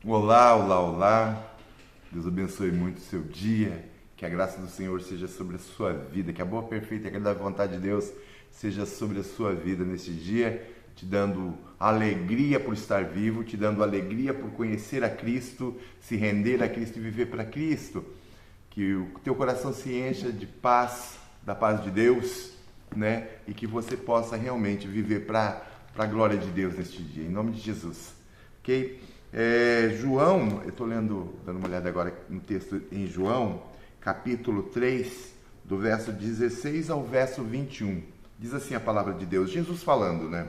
Olá, olá, olá. Deus abençoe muito o seu dia. Que a graça do Senhor seja sobre a sua vida. Que a boa, perfeita e agradável vontade de Deus seja sobre a sua vida neste dia, te dando alegria por estar vivo, te dando alegria por conhecer a Cristo, se render a Cristo e viver para Cristo. Que o teu coração se encha de paz, da paz de Deus, né? E que você possa realmente viver para a glória de Deus neste dia, em nome de Jesus. Ok? João, eu estou dando uma olhada agora no texto em João, capítulo 3, do verso 16 ao verso 21. Diz assim a palavra de Deus, Jesus falando, né?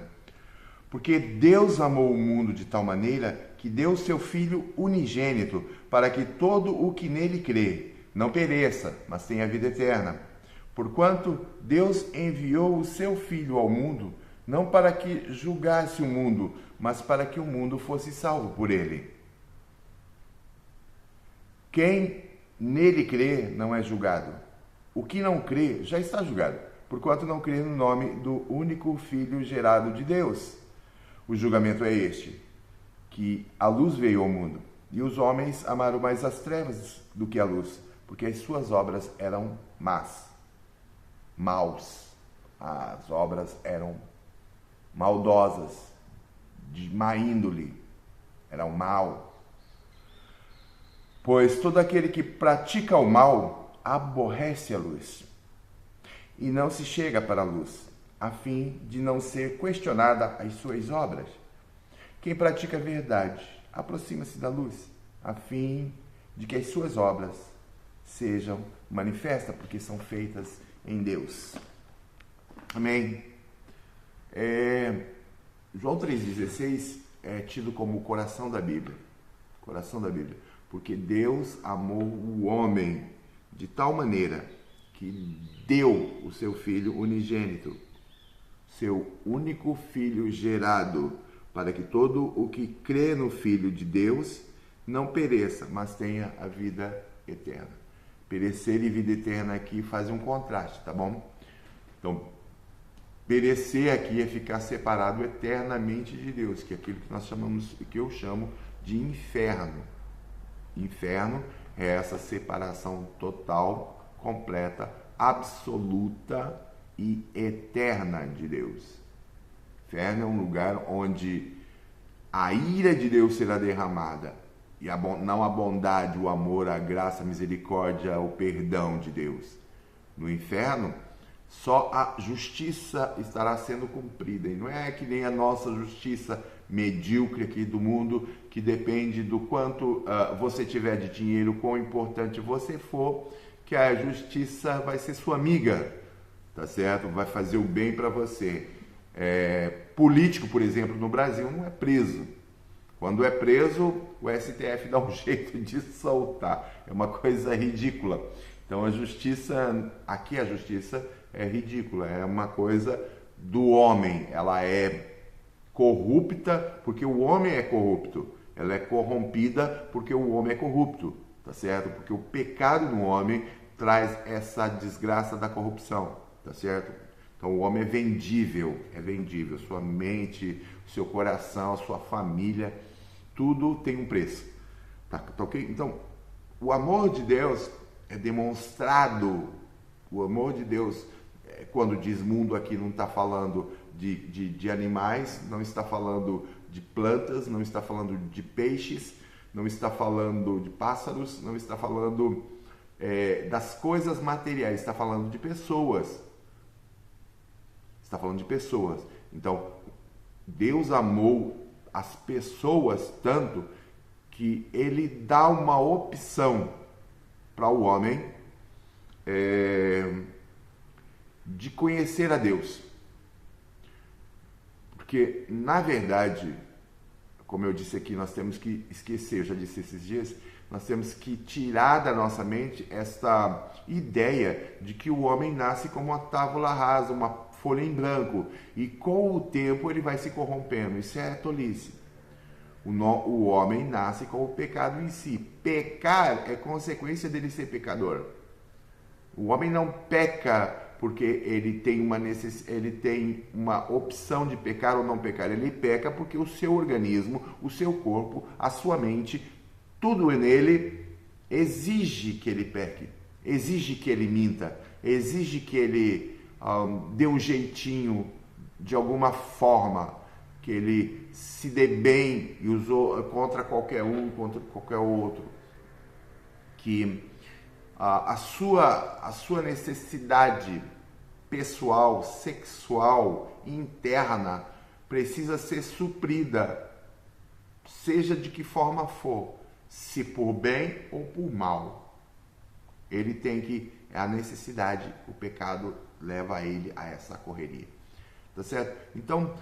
Porque Deus amou o mundo de tal maneira que deu o seu Filho unigênito, para que todo o que nele crê não pereça, mas tenha vida eterna. Porquanto Deus enviou o seu Filho ao mundo, não para que julgasse o mundo, mas para que o mundo fosse salvo por ele. Quem nele crê não é julgado. O que não crê já está julgado, porquanto não crê no nome do único Filho gerado de Deus. O julgamento é este, que a luz veio ao mundo, e os homens amaram mais as trevas do que a luz, porque as suas obras eram maus. As obras eram maldosas, de má índole, eram mal. Pois todo aquele que pratica o mal aborrece a luz, e não se chega para a luz, a fim de não ser questionada as suas obras. Quem pratica a verdade aproxima-se da luz, a fim de que as suas obras sejam manifestas, porque são feitas em Deus. Amém? João 3,16 é tido como o coração da Bíblia. Coração da Bíblia. Porque Deus amou o homem de tal maneira que deu o seu Filho unigênito, seu único Filho gerado, para que todo o que crê no Filho de Deus não pereça, mas tenha a vida eterna. Perecer e vida eterna aqui fazem um contraste, tá bom? Então, perecer aqui é ficar separado eternamente de Deus, que é aquilo que nós chamamos, que eu chamo de inferno. Inferno é essa separação total, completa, absoluta e eterna de Deus. Inferno é um lugar onde a ira de Deus será derramada, e não a bondade, o amor, a graça, a misericórdia, o perdão de Deus. No inferno, só a justiça estará sendo cumprida. E não é que nem a nossa justiça medíocre aqui do mundo, que depende do quanto você tiver de dinheiro, quão importante você for, que a justiça vai ser sua amiga, tá certo? Vai fazer o bem para você. Político, por exemplo, no Brasil não é preso. Quando é preso, o STF dá um jeito de soltar. É uma coisa ridícula. Então a justiça é ridícula, é uma coisa do homem, ela é corrupta porque o homem é corrupto, ela é corrompida porque o homem é corrupto, tá certo? Porque o pecado no homem traz essa desgraça da corrupção, tá certo? Então o homem é vendível, sua mente, seu coração, sua família, tudo tem um preço, tá ok? Então, o amor de Deus é demonstrado, o amor de Deus, quando diz mundo aqui, não está falando de animais, não está falando de plantas, não está falando de peixes, não está falando de pássaros, não está falando das coisas materiais, está falando de pessoas. Está falando de pessoas. Então, Deus amou as pessoas tanto que Ele dá uma opção para o homem de conhecer a Deus. Porque, na verdade, como eu disse aqui, nós temos que esquecer, eu já disse esses dias, nós temos que tirar da nossa mente esta ideia de que o homem nasce como uma tábula rasa, uma folha em branco, e com o tempo ele vai se corrompendo. Isso é tolice. O homem nasce com o pecado em si. Pecar é consequência dele ser pecador. O homem não peca porque ele tem uma opção de pecar ou não pecar. Ele peca porque o seu organismo, o seu corpo, a sua mente, tudo nele exige que ele peque, exige que ele minta, exige que ele dê um jeitinho de alguma forma, que ele se dê bem e usou contra qualquer um, contra qualquer outro, que a sua necessidade pessoal, sexual, interna, precisa ser suprida, seja de que forma for, se por bem ou por mal. Ele tem que, a necessidade, o pecado leva ele a essa correria. Tá certo? Então,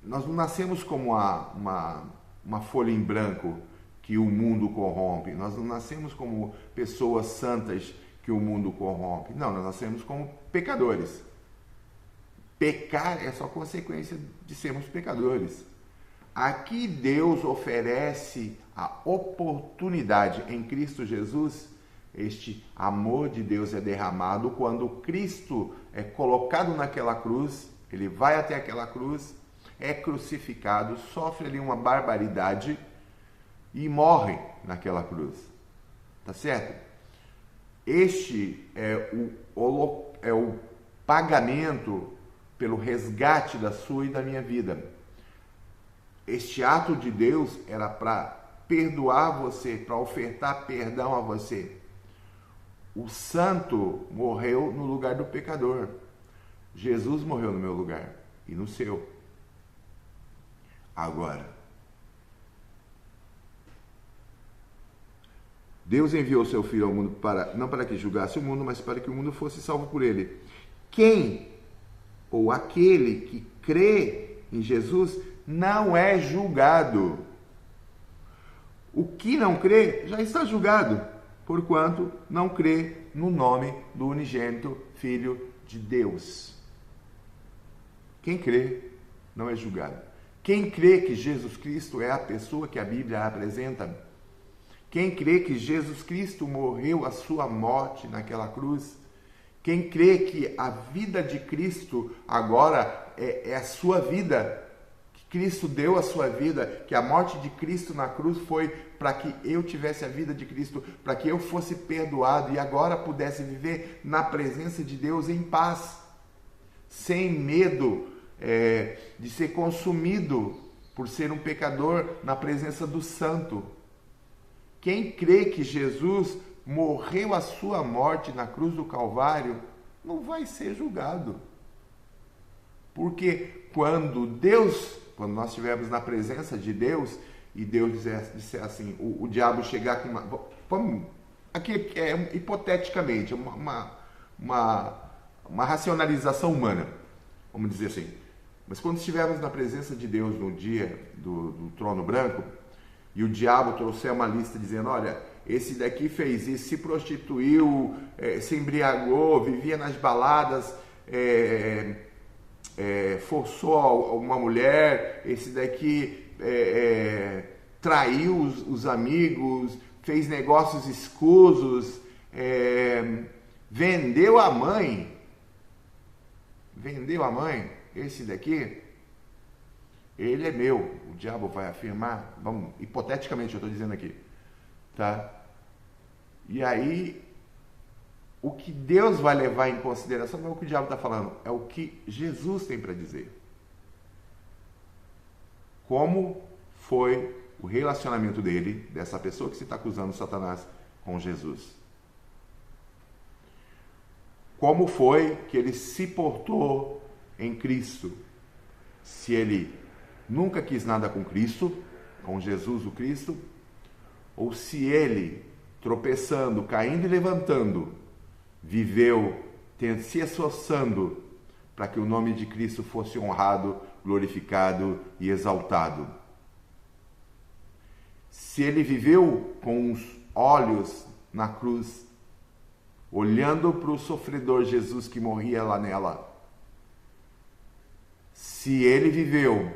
nós não nascemos como uma folha em branco que o mundo corrompe. Nós não nascemos como pessoas santas que o mundo corrompe. Não, nós nascemos como pecadores. Pecar é só consequência de sermos pecadores. Aqui Deus oferece a oportunidade em Cristo Jesus. Este amor de Deus é derramado quando Cristo é colocado naquela cruz. Ele vai até aquela cruz, é crucificado, sofre ali uma barbaridade e morre naquela cruz. Tá certo? Este é o pagamento pelo resgate da sua e da minha vida. Este ato de Deus era para perdoar você, para ofertar perdão a você. O santo morreu no lugar do pecador. Jesus morreu no meu lugar e no seu. Agora, Deus enviou seu Filho ao mundo não para que julgasse o mundo, mas para que o mundo fosse salvo por ele. Quem ou aquele que crê em Jesus não é julgado. O que não crê já está julgado, porquanto não crê no nome do unigênito Filho de Deus. Quem crê não é julgado. Quem crê que Jesus Cristo é a pessoa que a Bíblia apresenta, quem crê que Jesus Cristo morreu a sua morte naquela cruz, quem crê que a vida de Cristo agora é a sua vida, que Cristo deu a sua vida, que a morte de Cristo na cruz foi para que eu tivesse a vida de Cristo, para que eu fosse perdoado e agora pudesse viver na presença de Deus em paz, sem medo de ser consumido por ser um pecador na presença do Santo. Quem crê que Jesus morreu a sua morte na cruz do Calvário, não vai ser julgado. Porque quando nós estivermos na presença de Deus, e Deus disser assim, o diabo chegar com aqui é hipoteticamente, uma racionalização humana, vamos dizer assim. Mas quando estivermos na presença de Deus no dia do trono branco, e o diabo trouxer uma lista dizendo, olha, esse daqui fez isso, se prostituiu, se embriagou, vivia nas baladas, forçou uma mulher, esse daqui traiu os amigos, fez negócios escusos, vendeu a mãe, esse daqui, ele é meu. O diabo vai afirmar, hipoteticamente eu estou dizendo aqui, tá? E aí, o que Deus vai levar em consideração não é o que o diabo está falando, é o que Jesus tem para dizer. Como foi o relacionamento dessa pessoa que se está acusando Satanás, com Jesus? Como foi que ele se portou em Cristo? Se ele nunca quis nada com Cristo, com Jesus o Cristo, ou se ele, tropeçando, caindo e levantando, viveu se esforçando para que o nome de Cristo fosse honrado, glorificado e exaltado. Se ele viveu com os olhos na cruz, olhando para o sofredor Jesus que morria lá nela, se ele viveu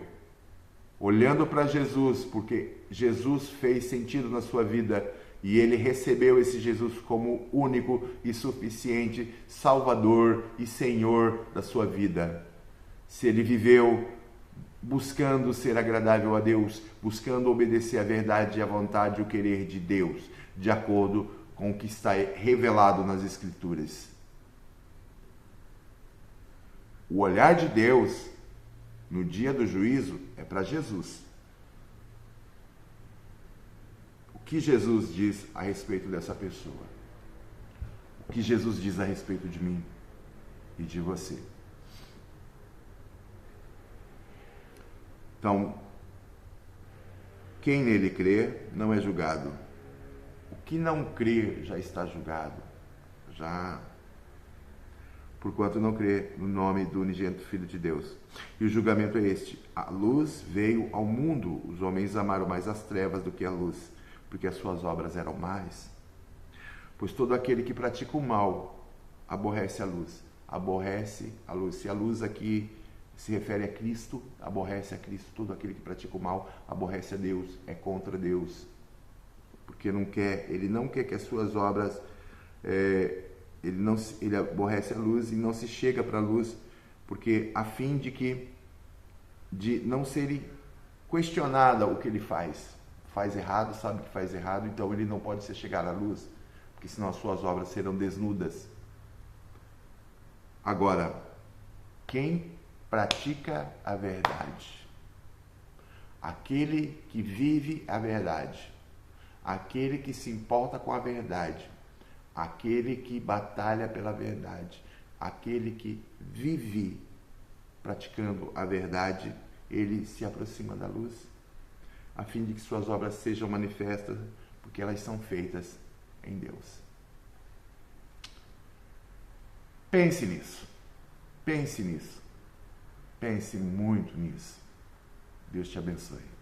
olhando para Jesus, porque Jesus fez sentido na sua vida e ele recebeu esse Jesus como único e suficiente Salvador e Senhor da sua vida. Se ele viveu buscando ser agradável a Deus, buscando obedecer à verdade e à vontade e o querer de Deus, de acordo com o que está revelado nas Escrituras. O olhar de Deus no dia do juízo é para Jesus. O que Jesus diz a respeito dessa pessoa? O que Jesus diz a respeito de mim e de você? Então, quem nele crê não é julgado. O que não crê já está julgado. Porquanto não crê no nome do unigênito Filho de Deus. E o julgamento é este: a luz veio ao mundo, os homens amaram mais as trevas do que a luz, porque as suas obras eram más. Pois todo aquele que pratica o mal aborrece a luz. Aborrece a luz. Se a luz aqui se refere a Cristo, aborrece a Cristo. Todo aquele que pratica o mal aborrece a Deus, é contra Deus. Porque ele não quer que as suas obras... Ele aborrece a luz e não se chega para a luz, porque a fim de não ser questionada o que ele faz. Faz errado, sabe que faz errado, então ele não pode se chegar à luz, porque senão as suas obras serão desnudas. Agora, quem pratica a verdade, aquele que vive a verdade, aquele que se importa com a verdade, aquele que batalha pela verdade, aquele que vive praticando a verdade, ele se aproxima da luz, a fim de que suas obras sejam manifestas, porque elas são feitas em Deus. Pense nisso. Pense nisso. Pense muito nisso. Deus te abençoe.